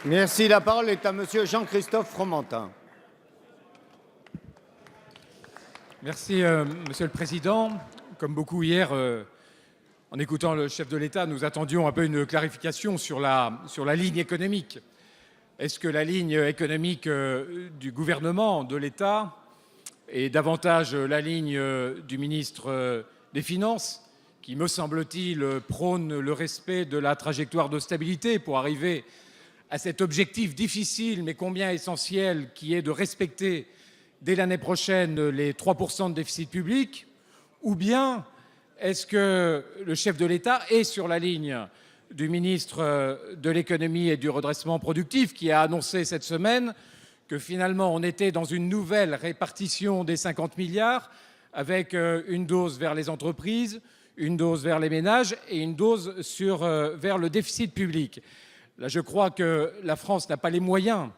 Merci. La parole est à Monsieur Jean-Christophe Fromentin. Merci, Monsieur le Président. Comme beaucoup hier, en écoutant le chef de l'État, nous attendions un peu une clarification sur la ligne économique. Est-ce que la ligne économique du gouvernement, de l'État, est davantage la ligne du ministre des Finances, qui, me semble-t-il, prône le respect de la trajectoire de stabilité pour arriver à cet objectif difficile mais combien essentiel qui est de respecter dès l'année prochaine les 3% de déficit public? Ou bien est-ce que le chef de l'État est sur la ligne du ministre de l'économie et du redressement productif, qui a annoncé cette semaine que finalement on était dans une nouvelle répartition des 50 milliards avec une dose vers les entreprises, une dose vers les ménages et une dose vers le déficit public? Là, je crois que la France n'a pas les moyens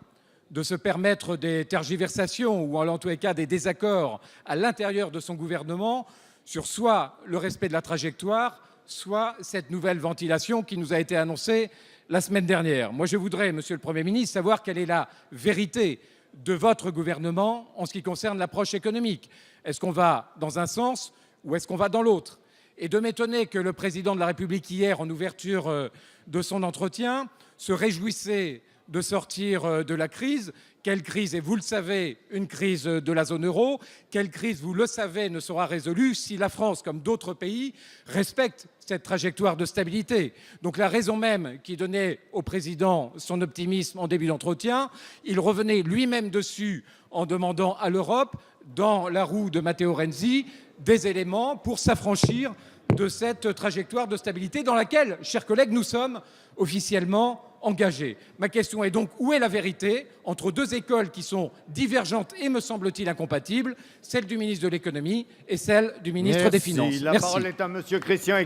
de se permettre des tergiversations ou en tous les cas des désaccords à l'intérieur de son gouvernement sur soit le respect de la trajectoire, soit cette nouvelle ventilation qui nous a été annoncée la semaine dernière. Moi, je voudrais, Monsieur le Premier ministre, savoir quelle est la vérité de votre gouvernement en ce qui concerne l'approche économique. Est-ce qu'on va dans un sens ou est-ce qu'on va dans l'autre? Et de m'étonner que le Président de la République, hier, en ouverture de son entretien, se réjouissait de sortir de la crise. Quelle crise? Et vous le savez, une crise de la zone euro. Quelle crise, vous le savez, ne sera résolue si la France, comme d'autres pays, respecte cette trajectoire de stabilité. Donc la raison même qui donnait au président son optimisme en début d'entretien, il revenait lui-même dessus en demandant à l'Europe, dans la roue de Matteo Renzi, des éléments pour s'affranchir de cette trajectoire de stabilité dans laquelle, chers collègues, nous sommes officiellement engagés. Ma question est donc, où est la vérité entre deux écoles qui sont divergentes et, me semble-t-il, incompatibles, celle du ministre de l'économie et celle du ministre des Finances? La parole est à Monsieur Christian